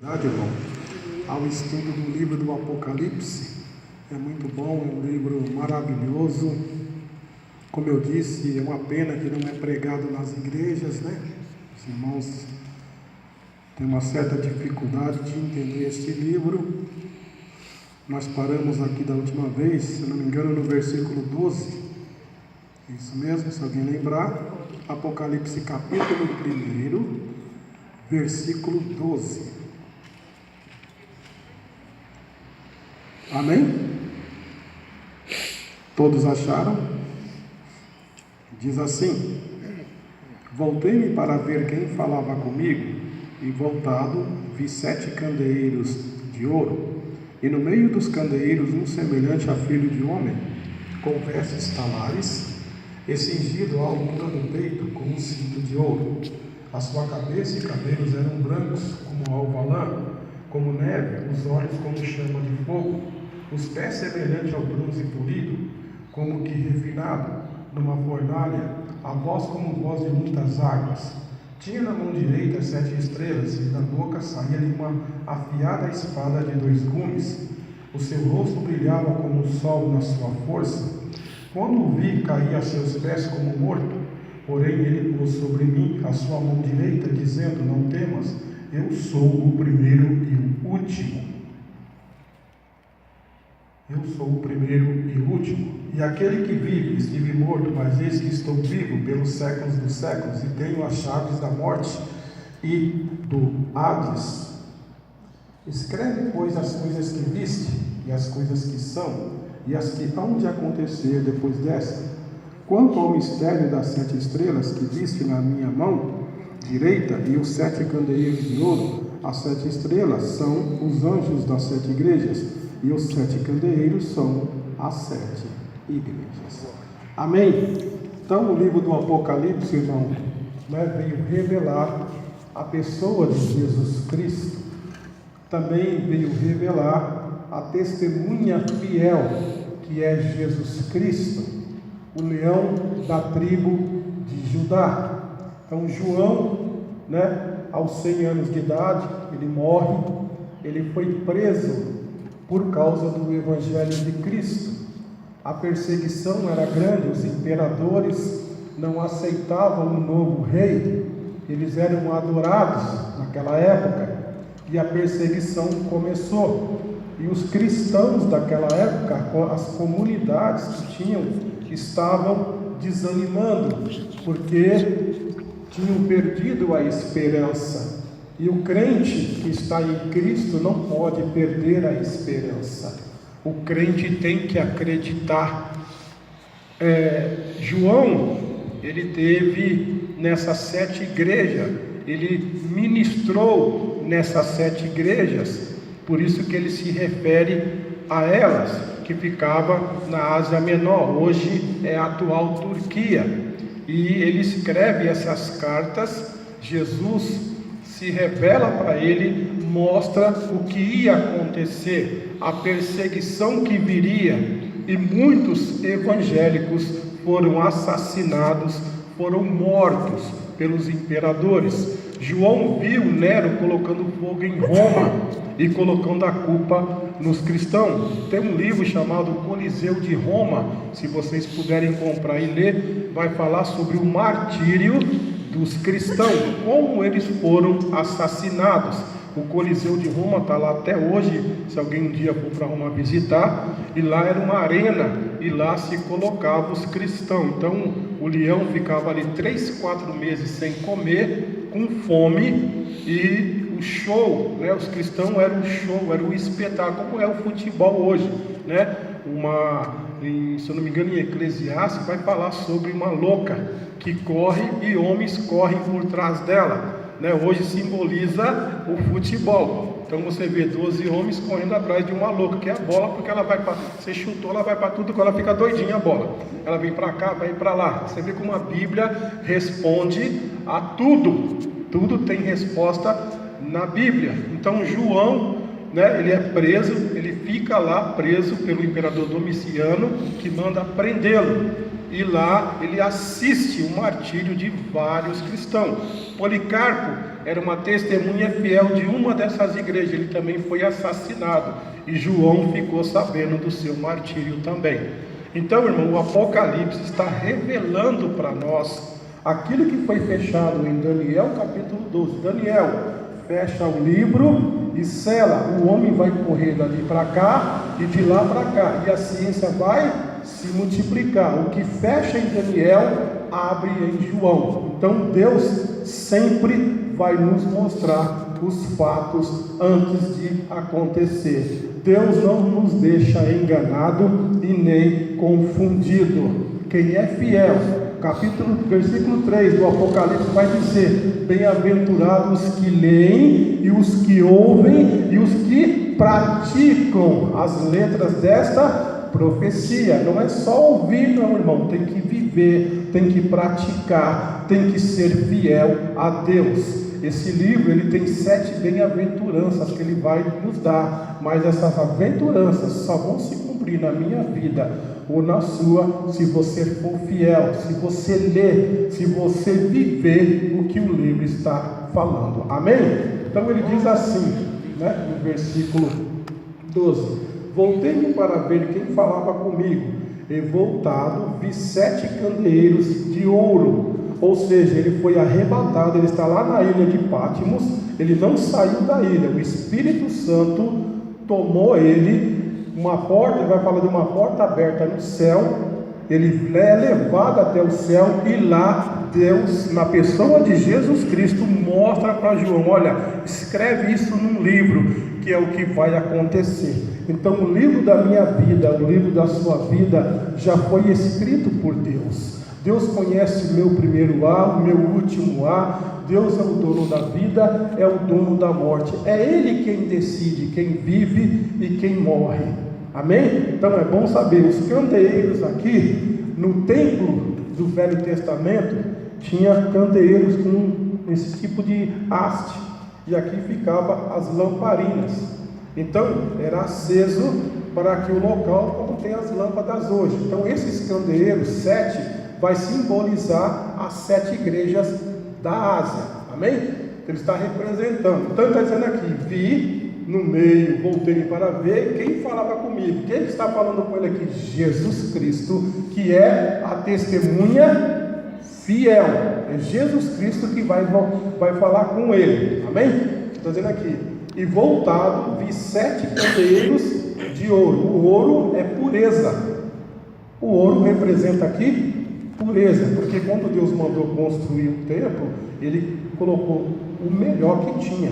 Irmão, ao estudo do livro do Apocalipse. É muito bom, é um livro maravilhoso. Como eu disse, é uma pena que não é pregado nas igrejas, né? Os irmãos têm uma certa dificuldade de entender este livro. Nós paramos aqui da última vez, se não me engano, no versículo 12. Isso mesmo, se alguém lembrar. Apocalipse capítulo 1, versículo 12. Amém? Todos acharam? Diz assim: voltei-me para ver quem falava comigo, e voltado vi 7 candeeiros de ouro, e no meio dos candeeiros um semelhante a filho de homem, com vestes talares, e cingido a altura do peito com um cinto de ouro. A sua cabeça e cabelos eram brancos como alvalã, como neve, os olhos como chama de fogo, os pés semelhantes ao bronze polido, como que refinado numa fornalha, a voz como voz de muitas águas. Tinha na mão direita 7 estrelas, e da boca saía-lhe uma afiada espada de 2 gumes. O seu rosto brilhava como o sol na sua força. Quando o vi, caí a seus pés como morto. Porém ele pôs sobre mim a sua mão direita, dizendo: não temas, eu sou o primeiro e o último. Eu sou o primeiro e o último. E aquele que vive, estive morto, mas eis que estou vivo pelos séculos dos séculos, e tenho as chaves da morte e do Hades. Escreve, pois, as coisas que viste, e as coisas que são, e as que hão de acontecer depois desta. Quanto ao mistério das 7 estrelas que viste na minha mão direita, e os 7 candeeiros de ouro, as 7 estrelas são os anjos das 7 igrejas, e os 7 candeeiros são as 7 igrejas. Amém? Então o livro do Apocalipse, irmão, veio revelar a pessoa de Jesus Cristo. Também veio revelar a testemunha fiel, que é Jesus Cristo, o leão da tribo de Judá. Então João, aos 100 anos de idade, ele morre, ele foi preso por causa do Evangelho de Cristo. A perseguição era grande, os imperadores não aceitavam o novo rei, eles eram adorados naquela época, e a perseguição começou. E os cristãos daquela época, as comunidades que tinham, estavam desanimando, porque tinham perdido a esperança. E o crente que está em Cristo não pode perder a esperança. O crente tem que acreditar. João, ele teve nessas 7 igrejas, ele ministrou nessas 7 igrejas, por isso que ele se refere a elas, que ficava na Ásia Menor, hoje é a atual Turquia. E ele escreve essas cartas. Jesus se revela para ele, mostra o que ia acontecer, a perseguição que viria, e muitos evangélicos foram assassinados, foram mortos pelos imperadores. João viu Nero colocando fogo em Roma e colocando a culpa nos cristãos. Tem um livro chamado Coliseu de Roma, se vocês puderem comprar e ler, vai falar sobre o martírio dos cristãos, como eles foram assassinados. O Coliseu de Roma está lá até hoje, se alguém um dia for para Roma visitar, e lá era uma arena, e lá se colocava os cristãos. Então o leão ficava ali 3, 4 meses sem comer, com fome, e o show, os cristãos eram o show, era o espetáculo, como é o futebol hoje, se eu não me engano, em Eclesiastes vai falar sobre uma louca que corre e homens correm por trás dela, Hoje simboliza o futebol. Então você vê 12 homens correndo atrás de uma louca, que é a bola, porque ela vai para, você chutou, ela vai para tudo, ela fica doidinha a bola, ela vem para cá, vai para lá. Você vê como a Bíblia responde a tudo tem resposta na Bíblia. Então João, ele é preso, ele fica lá preso pelo imperador Domiciano, que manda prendê-lo, e lá ele assiste o martírio de vários cristãos. Policarpo era uma testemunha fiel de uma dessas igrejas. Ele também foi assassinado e João ficou sabendo do seu martírio também. Então, irmão, o Apocalipse está revelando para nós aquilo que foi fechado em Daniel capítulo 12. Daniel, fecha o livro e sela. O homem vai correr dali para cá e de lá para cá, e a ciência vai se multiplicar. O que fecha em Daniel, abre em João. Então Deus sempre vai nos mostrar os fatos antes de acontecer. Deus não nos deixa enganado e nem confundido. Quem é fiel, versículo 3 do Apocalipse vai dizer: bem-aventurados os que leem e os que ouvem e os que praticam as letras desta profecia. Não é só ouvir, não, irmão, tem que viver, tem que praticar, tem que ser fiel a Deus. Esse livro, ele tem 7 bem-aventuranças que ele vai nos dar, mas essas aventuranças só vão se cumprir na minha vida ou na sua, se você for fiel, se você ler, se você viver o que o livro está falando. Amém? Então ele diz assim, no versículo 12: voltei-me para ver quem falava comigo, e voltado vi 7 candeeiros de ouro. Ou seja, ele foi arrebatado, ele está lá na ilha de Patmos, ele não saiu da ilha, o Espírito Santo tomou ele. Uma porta, ele vai falar de uma porta aberta no céu, ele é levado até o céu, e lá Deus, na pessoa de Jesus Cristo, mostra para João: olha, escreve isso num livro, que é o que vai acontecer. Então o livro da minha vida, o livro da sua vida, já foi escrito por Deus. Deus conhece o meu primeiro A, o meu último A. Deus é o dono da vida, é o dono da morte. É Ele quem decide quem vive e quem morre. Amém? Então é bom saber, os candeeiros aqui, no templo do Velho Testamento, tinha candeeiros com esse tipo de haste, e aqui ficava as lamparinas. Então era aceso para que o local, como tem as lâmpadas hoje. Então esses candeeiros, 7, vai simbolizar as 7 igrejas da Ásia. Amém? Ele está representando. Então ele está dizendo aqui: vi no meio, voltei para ver quem falava comigo. Quem está falando com ele aqui? Jesus Cristo, que é a testemunha fiel. É Jesus Cristo que vai falar com ele. Amém? Está dizendo aqui: e voltado vi 7 candeeiros de ouro. O ouro é pureza. O ouro representa aqui pureza, porque quando Deus mandou construir o templo, Ele colocou o melhor que tinha.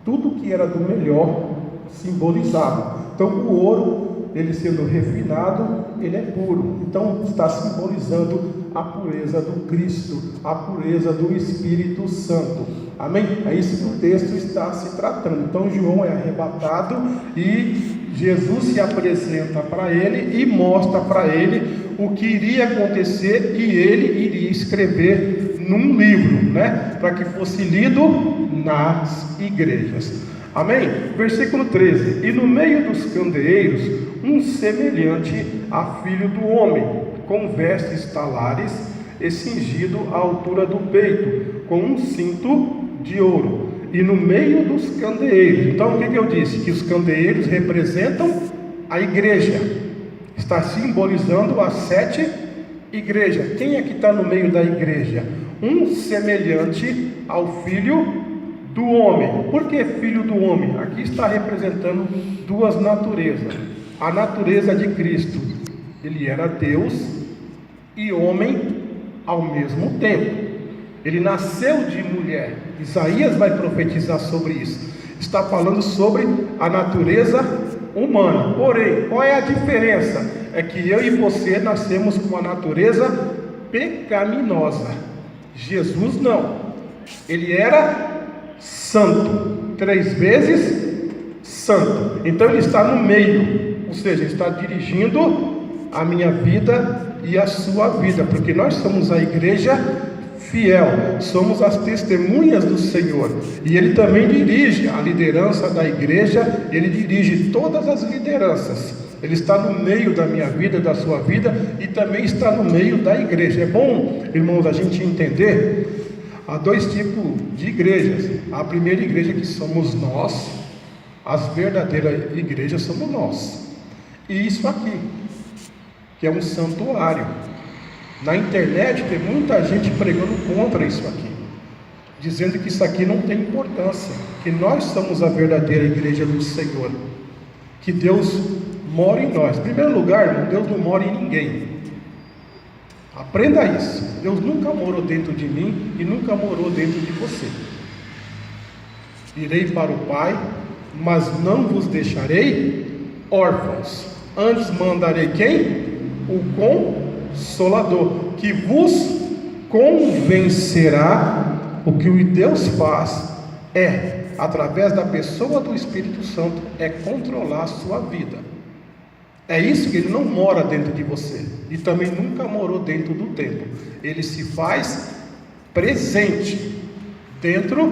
Tudo que era do melhor simbolizava. Então o ouro, ele sendo refinado, ele é puro. Então está simbolizando a pureza do Cristo, a pureza do Espírito Santo. Amém? É isso que o texto está se tratando. Então João é arrebatado e Jesus se apresenta para ele e mostra para ele o que iria acontecer, e ele iria escrever num livro, para que fosse lido nas igrejas. Amém? Versículo 13: e no meio dos candeeiros, um semelhante a filho do homem, com vestes talares e cingido à altura do peito, com um cinto de ouro. E no meio dos candeeiros, então o que eu disse? Que os candeeiros representam a igreja. Está simbolizando as 7 igrejas. Quem é que está no meio da igreja? Um semelhante ao filho do homem. Por que filho do homem? Aqui está representando 2 naturezas. A natureza de Cristo, ele era Deus e homem ao mesmo tempo. Ele nasceu de mulher. Isaías vai profetizar sobre isso. Está falando sobre a natureza humana. Porém, qual é a diferença? É que eu e você nascemos com a natureza pecaminosa. Jesus não. Ele era santo, 3 vezes santo. Então ele está no meio, ou seja, está dirigindo a minha vida e a sua vida, porque nós somos a igreja fiel, somos as testemunhas do Senhor, e Ele também dirige a liderança da igreja, Ele dirige todas as lideranças. Ele está no meio da minha vida, da sua vida, e também está no meio da igreja. É bom, irmãos, a gente entender Há dois tipos de igrejas. A primeira igreja, que somos nós, as verdadeiras igrejas somos nós. E isso aqui, que é um santuário. Na internet tem muita gente pregando contra isso aqui, dizendo que isso aqui não tem importância, que nós somos a verdadeira igreja do Senhor, que Deus mora em nós. Em primeiro lugar, irmão, Deus não mora em ninguém. Aprenda isso. Deus nunca morou dentro de mim e nunca morou dentro de você. Irei para o Pai, mas não vos deixarei órfãos. Antes mandarei quem? O Consolador, que vos convencerá. O que o Deus faz é, através da pessoa do Espírito Santo, é controlar a sua vida. É isso que ele não mora dentro de você, e também nunca morou dentro do templo. Ele se faz presente dentro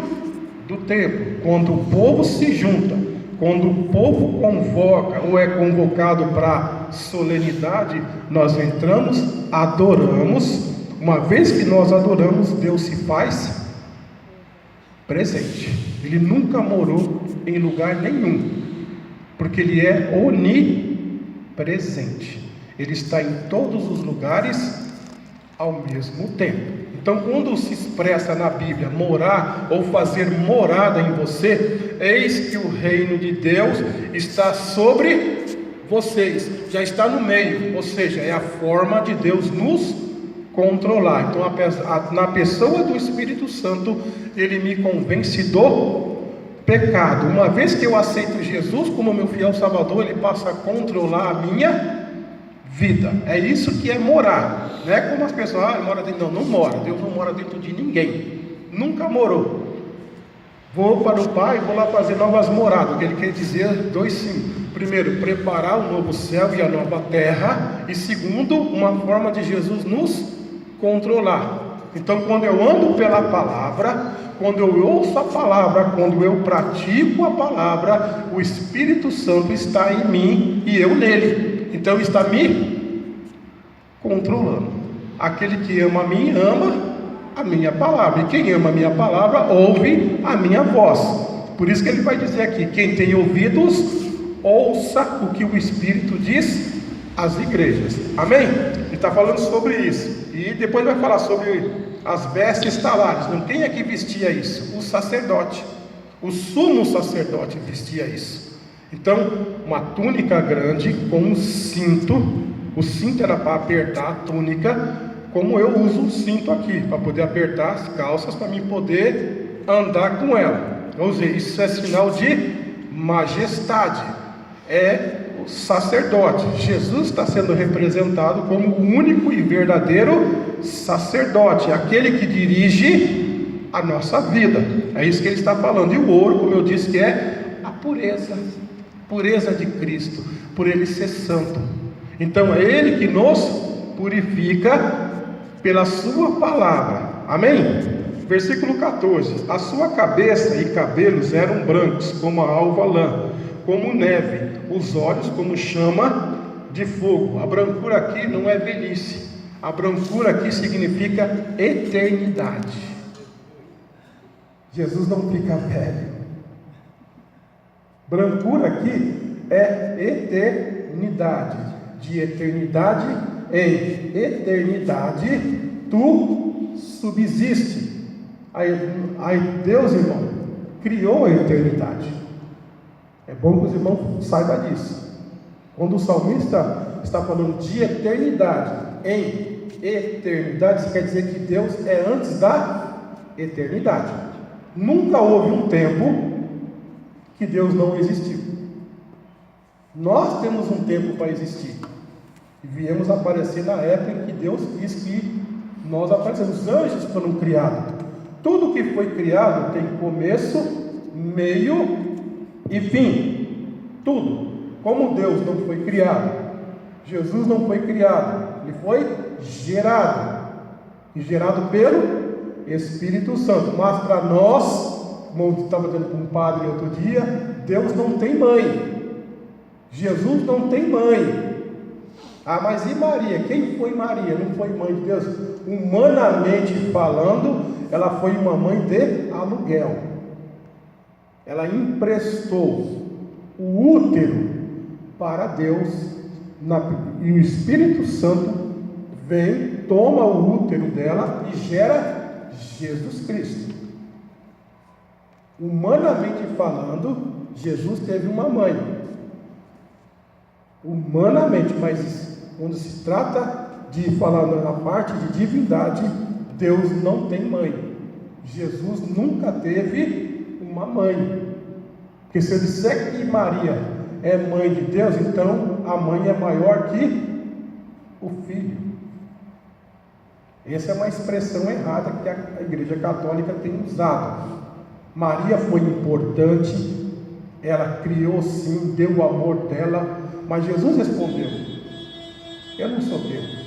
do templo, quando o povo se junta, quando o povo convoca ou é convocado para solenidade, nós entramos, adoramos. Uma vez que nós adoramos, Deus se faz presente. Ele nunca morou em lugar nenhum, porque Ele é onipresente. Ele está em todos os lugares ao mesmo tempo. Então, quando se expressa na Bíblia morar ou fazer morada em você, eis que o reino de Deus está sobre vocês, já está no meio, ou seja, é a forma de Deus nos controlar. Então, na pessoa do Espírito Santo, Ele me convence do pecado. Uma vez que eu aceito Jesus como meu fiel Salvador, Ele passa a controlar a minha vida. É isso que é morar. Não é como as pessoas, ele mora dentro. Não mora. Deus não mora dentro de ninguém. Nunca morou. Vou para o Pai, vou lá fazer novas moradas. O que Ele quer dizer, dois sim. Primeiro, preparar o novo céu e a nova terra. E segundo, uma forma de Jesus nos controlar. Então, quando eu ando pela palavra, quando eu ouço a palavra, quando eu pratico a palavra, o Espírito Santo está em mim e eu nele. Então, está me controlando. Aquele que ama a mim, ama a minha palavra. E quem ama a minha palavra, ouve a minha voz. Por isso que ele vai dizer aqui: quem tem ouvidos, ouça o que o Espírito diz às igrejas. Amém? Ele está falando sobre isso. E depois vai falar sobre as vestes talares. Não, quem é que vestia isso? O sacerdote. O sumo sacerdote vestia isso. Então, uma túnica grande com um cinto. O cinto era para apertar a túnica, como eu uso o cinto aqui, para poder apertar as calças, para mim poder andar com ela. Vamos ver, isso é sinal de majestade. É o sacerdote. Jesus está sendo representado como o único e verdadeiro sacerdote, aquele que dirige a nossa vida. É isso que ele está falando. E o ouro, como eu disse, que é a pureza de Cristo, por Ele ser santo. Então é Ele que nos purifica pela sua palavra. Amém? Versículo 14: a sua cabeça e cabelos eram brancos como a alva lã, como neve, os olhos como chama de fogo. A brancura aqui não é velhice. A brancura aqui significa eternidade. Jesus não fica velho. Brancura aqui é eternidade. De eternidade em eternidade tu subsiste. Aí Deus, irmão, criou a eternidade. É bom que os irmãos saibam disso. Quando o salmista está falando de eternidade em eternidade, isso quer dizer que Deus é antes da eternidade. Nunca houve um tempo que Deus não existiu. Nós temos um tempo para existir. E viemos aparecer na época em que Deus quis que nós aparecemos. Os anjos foram criados. Tudo que foi criado tem começo, meio e fim. Tudo. Como Deus não foi criado, Jesus não foi criado, Ele foi gerado. E gerado pelo Espírito Santo. Mas para nós, como eu estava dizendo com um padre outro dia, Deus não tem mãe. Jesus não tem mãe. Ah, mas e Maria? Quem foi Maria? Não foi mãe de Deus? Humanamente falando, ela foi uma mãe de aluguel. Ela emprestou o útero para Deus, e o Espírito Santo vem, toma o útero dela e gera Jesus Cristo. Humanamente falando, Jesus teve uma mãe. Humanamente, mas quando se trata de falar na parte de divindade, Deus não tem mãe. Jesus nunca teve uma mãe. Porque se eu disser que Maria é mãe de Deus, então a mãe é maior que o filho. Essa é uma expressão errada que a Igreja Católica tem usado. Maria foi importante, ela criou sim, deu o amor dela, mas Jesus respondeu: eu não sou Deus.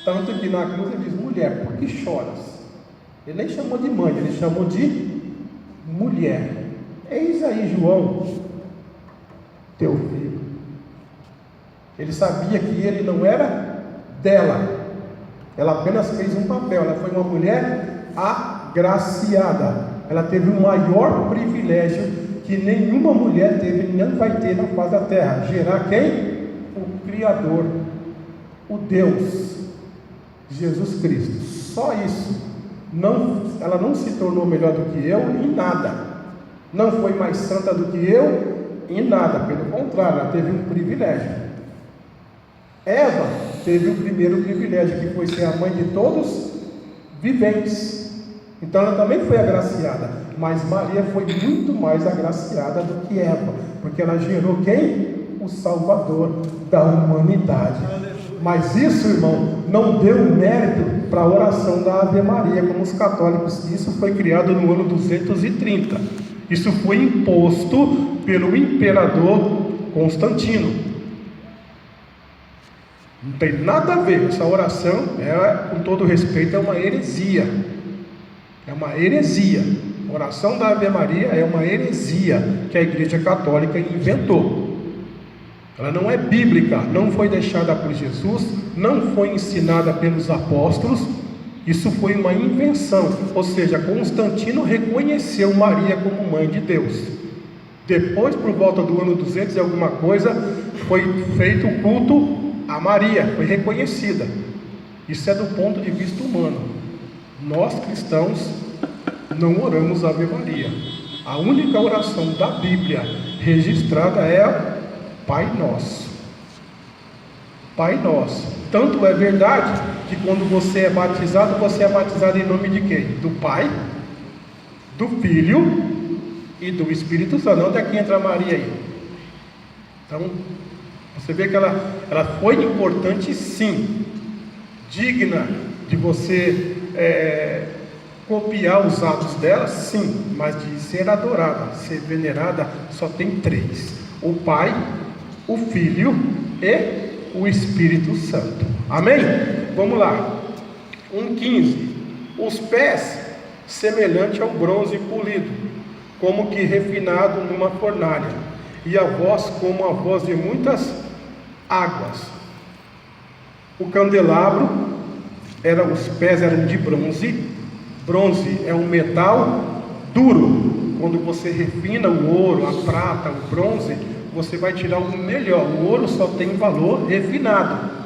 Tanto que na cruz ele diz: mulher, por que choras? Ele nem chamou de mãe, ele chamou de mulher. Eis aí João, teu filho. Ele sabia que ele não era dela, ela apenas fez um papel, ela foi uma mulher agraciada, ela teve o maior privilégio que nenhuma mulher teve, nem vai ter na face da terra: gerar quem? O Criador, o Deus, Jesus Cristo. Só isso. Ela não se tornou melhor do que eu em nada, não foi mais santa do que eu em nada, pelo contrário, ela teve um privilégio. Eva teve o primeiro privilégio, que foi ser a mãe de todos viventes. Então ela também foi agraciada, mas Maria foi muito mais agraciada do que Eva, porque ela gerou quem? O Salvador da humanidade. Mas isso, irmão, não deu mérito para a oração da Ave Maria, como os católicos. Isso foi criado no ano 230. Isso foi imposto pelo imperador Constantino. Não tem nada a ver. Essa oração, com todo respeito, é uma heresia. É uma heresia. A oração da Ave Maria é uma heresia que a Igreja Católica inventou. Ela não é bíblica, não foi deixada por Jesus, não foi ensinada pelos apóstolos. Isso foi uma invenção. Ou seja, Constantino reconheceu Maria como mãe de Deus. Depois, por volta do ano 200 e alguma coisa, foi feito o culto a Maria, foi reconhecida. Isso é do ponto de vista humano. Nós cristãos não oramos Ave Maria. A única oração da Bíblia registrada é Pai Nosso. Pai Nosso. Tanto é verdade que quando você é batizado em nome de quem? Do Pai, do Filho e do Espírito Santo. Onde é que entra Maria aí? Então, você vê que ela foi importante sim, digna de você copiar os atos dela, sim, mas de ser adorada, ser venerada, só tem três: o Pai, o Filho e o Espírito Santo. Amém? Vamos lá. 1,15. Os pés semelhante ao bronze polido, como que refinado numa fornalha, e a voz como a voz de muitas águas. O candelabro os pés eram de bronze. Bronze é um metal duro. Quando você refina o ouro, a prata, o bronze, você vai tirar o melhor. O ouro só tem valor refinado.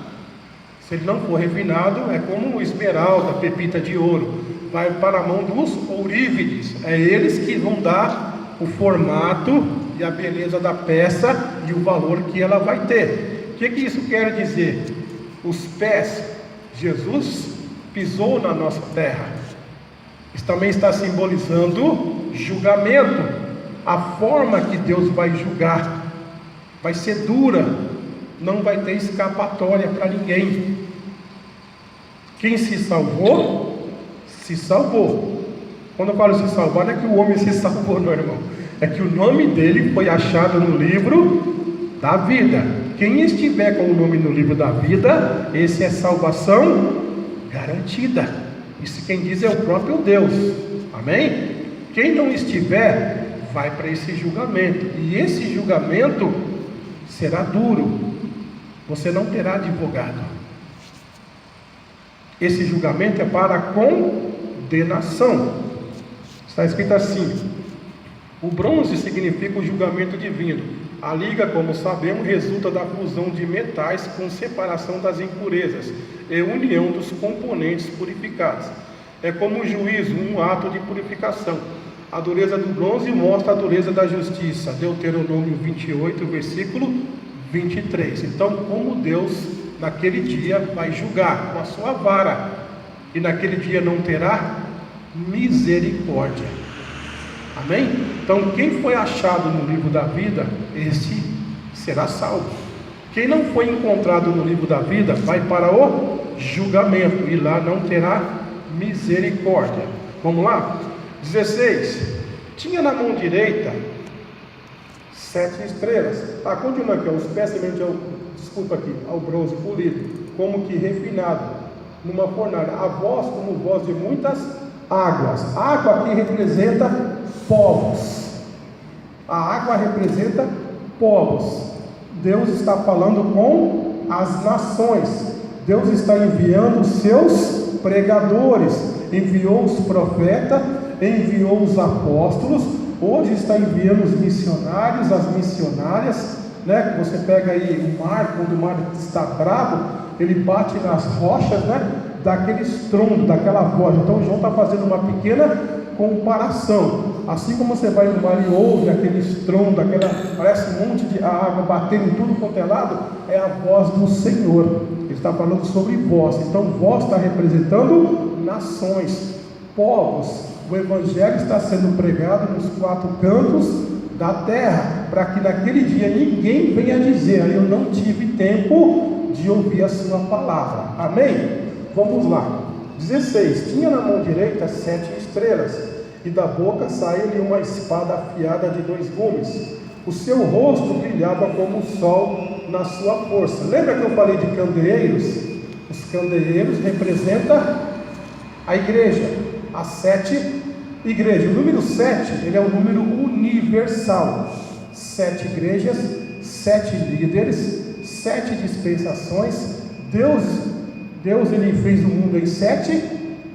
Se ele não for refinado, é como esmeralda, pepita de ouro, vai para a mão dos ourívides. É eles que vão dar o formato e a beleza da peça e o valor que ela vai ter. O que isso quer dizer? Os pés, Jesus pisou na nossa terra. Isso também está simbolizando julgamento. A forma que Deus vai julgar vai ser dura, não vai ter escapatória para ninguém. Quem se salvou, se salvou. Quando eu falo se salvar, não é que o homem se salvou, não, irmão. É que o nome dele foi achado no livro da vida. Quem estiver com o nome no livro da vida, esse é salvação garantida. Isso quem diz é o próprio Deus. Amém? Quem não estiver, vai para esse julgamento. E esse julgamento será duro. Você não terá advogado. Esse julgamento é para com condenação. Está escrito assim: o bronze significa o julgamento divino. A liga, como sabemos, resulta da fusão de metais com separação das impurezas e união dos componentes purificados. É como o juízo, um ato de purificação. A dureza do bronze mostra a dureza da justiça. Deuteronômio 28, versículo 23. Então, como Deus naquele dia vai julgar com a sua vara, e naquele dia não terá misericórdia. Amém? Então, quem foi achado no livro da vida, esse será salvo. Quem não foi encontrado no livro da vida, vai para o julgamento, e lá não terá misericórdia. Vamos lá? 16. Tinha na mão direita 7 estrelas. Continua aqui, os pés semelhantes ao bronze polido, como que refinado numa fornalha. A voz como voz de muitas águas. A água aqui representa povos. A água representa povos. Deus está falando com as nações. Deus está enviando os seus pregadores. Enviou os profetas, enviou os apóstolos. Hoje está enviando os missionários, as missionárias, né? Você pega aí o mar, quando o mar está bravo, ele bate nas rochas, né? Daquele estrondo, daquela voz. Então João está fazendo uma pequena comparação. Assim como você vai no mar e ouve aquele estrondo, parece um monte de água batendo em tudo quanto é lado, é a voz do Senhor. Ele está falando sobre voz. Então voz está representando nações, povos. O Evangelho está sendo pregado nos 4 cantos da terra, para que naquele dia ninguém venha dizer: eu não tive tempo de ouvir a sua palavra. Amém? Vamos lá. 16. Tinha na mão direita 7 estrelas, e da boca saiu-lhe uma espada afiada de 2 gumes. O seu rosto brilhava como o sol na sua força. Lembra que eu falei de candeeiros? Os candeeiros representam a igreja, as 7 igrejas. O número 7, ele é um número universal. 7 igrejas, 7 líderes, 7 dispensações. Deus ele fez o mundo em 7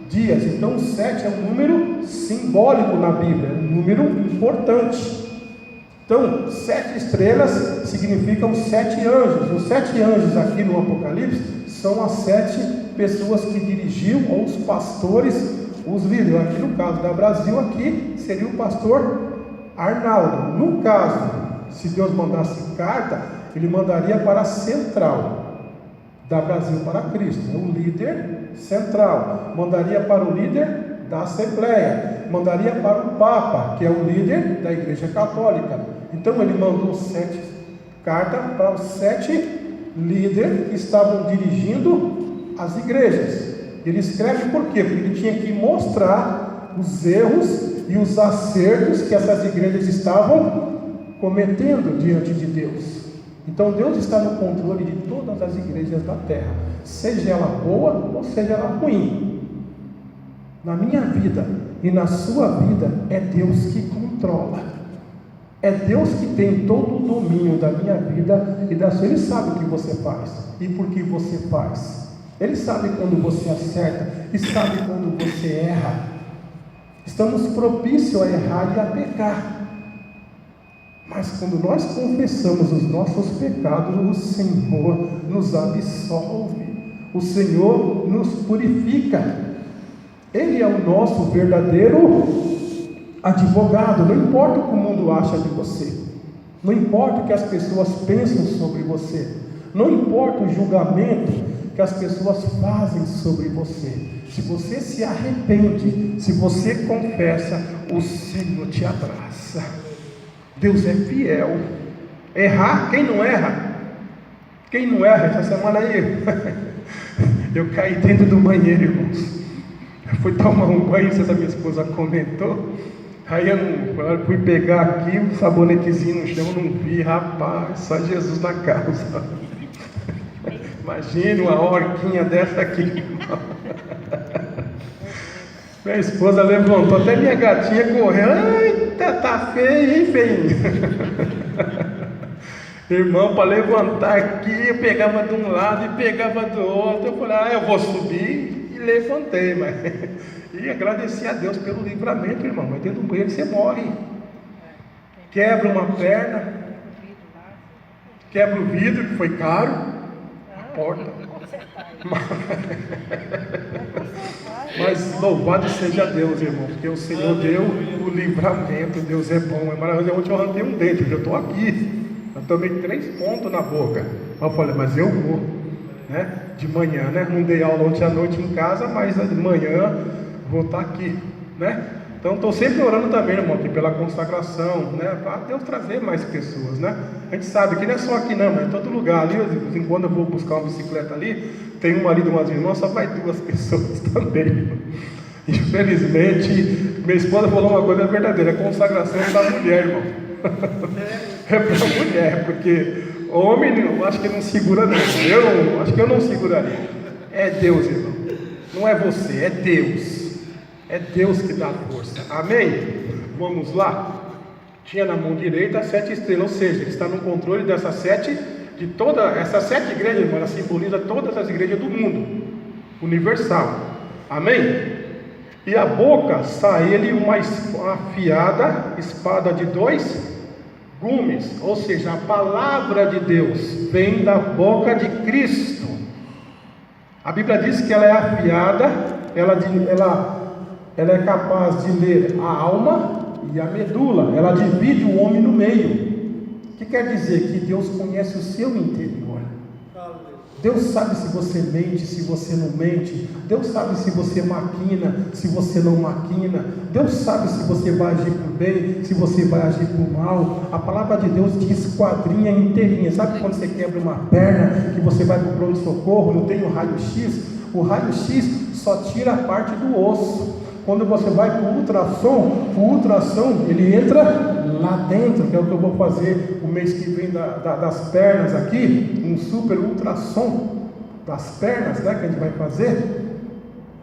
dias. Então 7 é um número simbólico na Bíblia, um número importante. Então 7 estrelas significam 7 anjos. Os 7 anjos aqui no Apocalipse são as 7 pessoas que dirigiam, ou os pastores, os líderes. Aqui no caso da Brasil, aqui seria o pastor Arnaldo. No caso, se Deus mandasse carta, ele mandaria para a central da Brasil para Cristo, o líder central. Mandaria para o líder da Assembleia, mandaria para o Papa, que é o líder da Igreja Católica. Então ele mandou 7 cartas para os 7 líderes que estavam dirigindo as igrejas. Ele escreve por quê? Porque ele tinha que mostrar os erros e os acertos que essas igrejas estavam cometendo diante de Deus. Então Deus está no controle de todas as igrejas da terra, seja ela boa ou seja ela ruim. Na minha vida e na sua vida, é Deus que controla. É Deus que tem todo o domínio da minha vida e da sua. Ele sabe o que você faz e por que você faz. Ele sabe quando você acerta e sabe quando você erra. Estamos propícios a errar e a pecar. Mas quando nós confessamos os nossos pecados, o Senhor nos absolve. O Senhor nos purifica. Ele é o nosso verdadeiro advogado. Não importa o que o mundo acha de você. Não importa o que as pessoas pensam sobre você. Não importa o julgamento que as pessoas fazem sobre você. Se você se arrepende, se você confessa, o Senhor te abraça. Deus é fiel. Errar, quem não erra? Quem não erra? Essa semana aí eu caí dentro do banheiro, irmãos. Eu fui tomar um banho, essa minha esposa comentou. Aí eu fui pegar aqui um sabonetezinho no chão, não vi, rapaz, só Jesus na causa. Imagina uma horquinha dessa aqui. Minha esposa levantou, até minha gatinha correu. Eita, tá feio, hein, feio? Irmão, para levantar aqui, eu pegava de um lado e pegava do outro. Eu falei, eu vou subir, e levantei, mas E agradecer a Deus pelo livramento, irmão. Mas dentro do banheiro você morre. Quebra uma perna, quebra o vidro, que foi caro, a porta. Mas louvado seja Deus, irmão, porque o Senhor deu o livramento. Deus é bom, é maravilhoso. Ontem eu arranquei um dente, eu estou aqui, eu tomei 3 pontos na boca. Eu falei, mas eu vou, né? De manhã, né? Não dei aula ontem à noite em casa, mas de manhã vou estar aqui, né? Então estou sempre orando também, irmão, aqui pela consagração, né? Para Deus trazer mais pessoas, né? A gente sabe que não é só aqui não, mas em todo lugar ali, de vez em quando eu vou buscar uma bicicleta ali, tem uma ali de umas irmãs, só vai 2 pessoas também. Infelizmente, minha esposa falou uma coisa verdadeira, a consagração é da mulher, irmão. É para mulher, porque homem eu acho que não segura não. Eu acho que eu não seguraria. É Deus, irmão. Não é você, é Deus. É Deus que dá força. Amém? Vamos lá. Tinha na mão direita 7 estrelas, ou seja, ele está no controle dessas 7, de toda essas 7 igrejas, irmão, ela simboliza todas as igrejas do mundo, universal. Amém? E a boca sai-lhe uma afiada espada de 2 gumes, ou seja, a palavra de Deus vem da boca de Cristo. A Bíblia diz que ela é afiada, ela é capaz de ler a alma e a medula, ela divide o homem no meio. O que quer dizer? Que Deus conhece o seu interior. Deus sabe se você mente, se você não mente. Deus sabe se você maquina, se você não maquina. Deus sabe se você vai agir por bem, se você vai agir por mal. A palavra de Deus te esquadrinha inteirinha. Sabe quando você quebra uma perna, que você vai para o pronto-socorro, não tem o raio-x? O raio-x só tira a parte do osso. Quando você vai para o ultrassom, ele entra lá dentro, que é o que eu vou fazer o mês que vem das pernas aqui, um super ultrassom das pernas, né, que a gente vai fazer.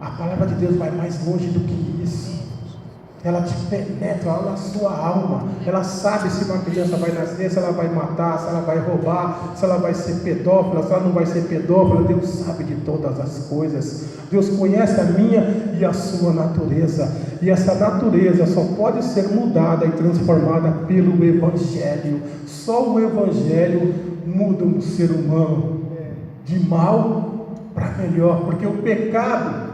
A palavra de Deus vai mais longe do que isso. Ela te penetra lá na sua alma. Ela sabe se uma criança vai nascer, se ela vai matar, se ela vai roubar, se ela vai ser pedófila, se ela não vai ser pedófila. Deus sabe de todas as coisas. Deus conhece a minha e a sua natureza. E essa natureza só pode ser mudada e transformada pelo Evangelho. Só o Evangelho muda um ser humano de mal para melhor, porque o pecado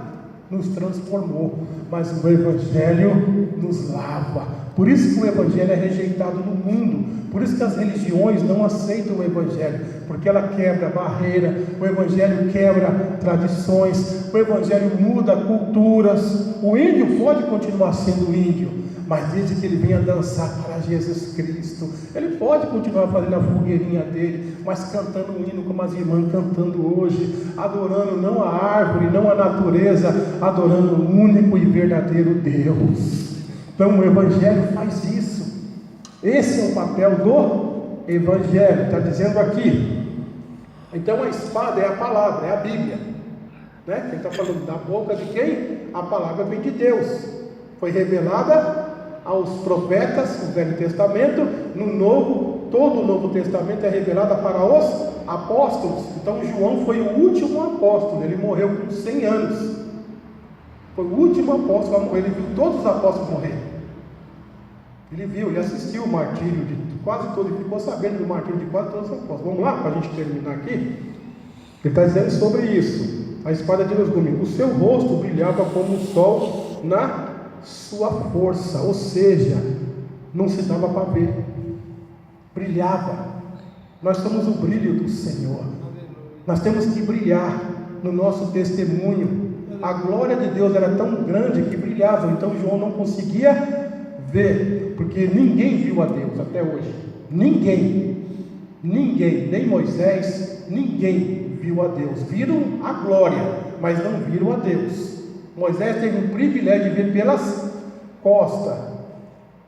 nos transformou, mas o Evangelho nos lava. Por isso que o Evangelho é rejeitado no mundo. Por isso que as religiões não aceitam o Evangelho, porque ela quebra barreira. O Evangelho quebra tradições. O Evangelho muda culturas. O índio pode continuar sendo índio, mas desde que ele venha dançar para Jesus Cristo, ele pode continuar fazendo a fogueirinha dele, mas cantando um hino como as irmãs cantando hoje, adorando não a árvore, não a natureza, adorando o único e verdadeiro Deus. Então o Evangelho faz isso. Esse é o papel do Evangelho, está dizendo aqui. Então a espada é a palavra, é a Bíblia, né? Quem está falando da boca de quem? A palavra vem de Deus, foi revelada aos profetas no Velho Testamento. No Novo, todo o Novo Testamento é revelado para os apóstolos. Então João foi o último apóstolo, ele morreu com 100 anos, foi o último apóstolo a morrer. Ele viu todos os apóstolos morrer. Ele viu, ele assistiu o martírio de quase todos, ele ficou sabendo do martírio de quase todos os apóstolos. Vamos lá, para a gente terminar aqui. Ele está dizendo sobre isso. A espada de 2 gumes. O seu rosto brilhava como o sol na sua força, ou seja, não se dava para ver, brilhava. Nós somos o brilho do Senhor. Nós temos que brilhar no nosso testemunho. A glória de Deus era tão grande que brilhava. Então João não conseguia ver, porque ninguém viu a Deus até hoje. Ninguém, nem Moisés, ninguém viu a Deus. Viram a glória, mas não viram a Deus. Moisés teve o privilégio de ver pelas costas.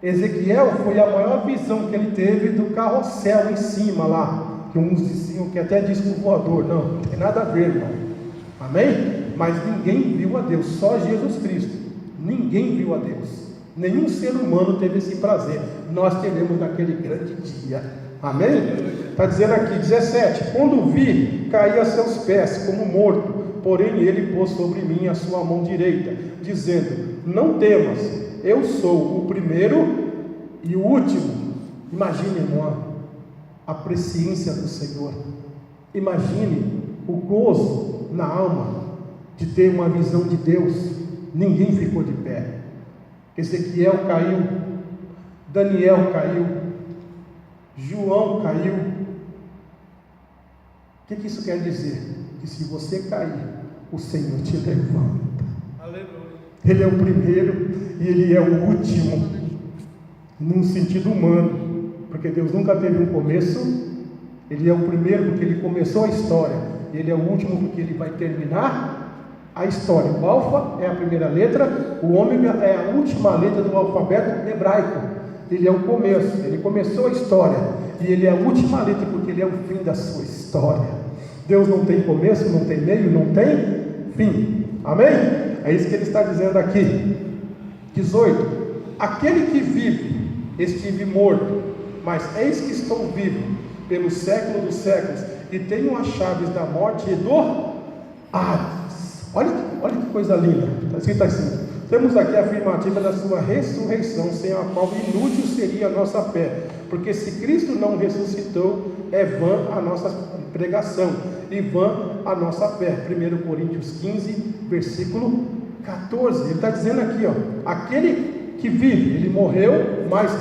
Ezequiel foi a maior visão que ele teve do carrossel em cima lá, que uns diziam que até disco voador. Não tem nada a ver, irmão. Amém? Mas ninguém viu a Deus, só Jesus Cristo. Ninguém viu a Deus. Nenhum ser humano teve esse prazer. Nós teremos naquele grande dia. Amém? Está dizendo aqui, 17: quando vi, caí a seus pés como morto. porém ele pôs sobre mim a sua mão direita, dizendo: não temas, eu sou o primeiro e o último. Imagine, irmão, a presciência do Senhor. Imagine o gozo na alma de ter uma visão de Deus. Ninguém ficou de pé. Ezequiel caiu, Daniel caiu, João caiu. O que isso quer dizer? Que se você cair, o Senhor te levanta. Aleluia. Ele é o primeiro e Ele é o último, num sentido humano, porque Deus nunca teve um começo. Ele é o primeiro porque Ele começou a história, e Ele é o último porque Ele vai terminar a história. O alfa é a primeira letra, o ômega é a última letra do alfabeto hebraico. Ele é o começo, Ele começou a história, e Ele é a última letra porque Ele é o fim da sua história. Deus não tem começo, não tem meio, não tem fim. Amém? É isso que Ele está dizendo aqui. 18. Aquele que vive, estive morto, mas eis que estou vivo pelo século dos séculos, e tenho as chaves da morte e do Hades. Olha que coisa linda. Está escrito assim: temos aqui a afirmativa da sua ressurreição, sem a qual inútil seria a nossa fé, porque se Cristo não ressuscitou, é vã a nossa pregação e vã a nossa fé. 1 Coríntios 15, versículo 14. Ele está dizendo aqui, aquele que vive, ele morreu, mas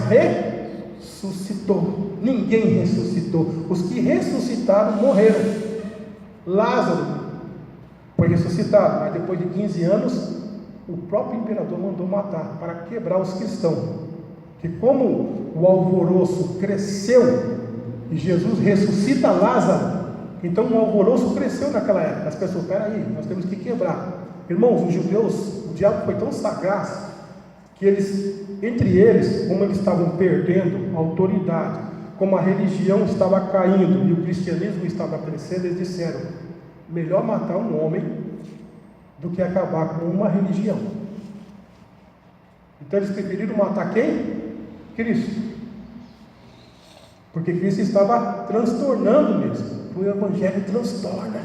ressuscitou. Ninguém ressuscitou. Os que ressuscitaram morreram. Lázaro foi ressuscitado, mas depois de 15 anos o próprio imperador mandou matar, para quebrar os cristãos. Que como o alvoroço cresceu e Jesus ressuscita Lázaro, então o alvoroço cresceu naquela época. As pessoas, peraí, nós temos que quebrar. Irmãos, os judeus, o diabo foi tão sagaz que entre eles, como eles estavam perdendo autoridade, como a religião estava caindo e o cristianismo estava crescendo, eles disseram: melhor matar um homem do que acabar com uma religião. Então eles preferiram matar quem? Cristo. Porque Cristo estava transtornando mesmo. O Evangelho transtorna,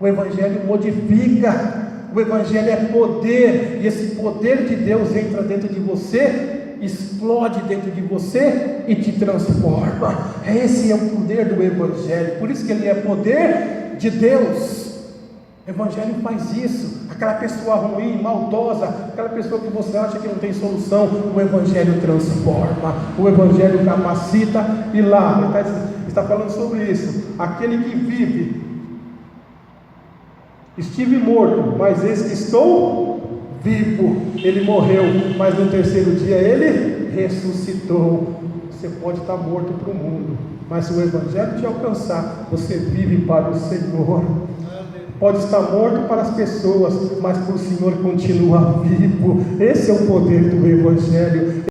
o Evangelho modifica, o Evangelho é poder, e esse poder de Deus entra dentro de você, explode dentro de você e te transforma. Esse é o poder do Evangelho, por isso que ele é poder de Deus. O Evangelho faz isso. Aquela pessoa ruim, maldosa, aquela pessoa que você acha que não tem solução, o Evangelho transforma, o Evangelho capacita. E lá está falando sobre isso. Aquele que vive, estive morto, mas eis que estou vivo. Ele morreu, mas no terceiro dia ele ressuscitou. Você pode estar morto para o mundo, mas se o Evangelho te alcançar, você vive para o Senhor. Pode estar morto para as pessoas, mas para o Senhor continua vivo. Esse é o poder do Evangelho.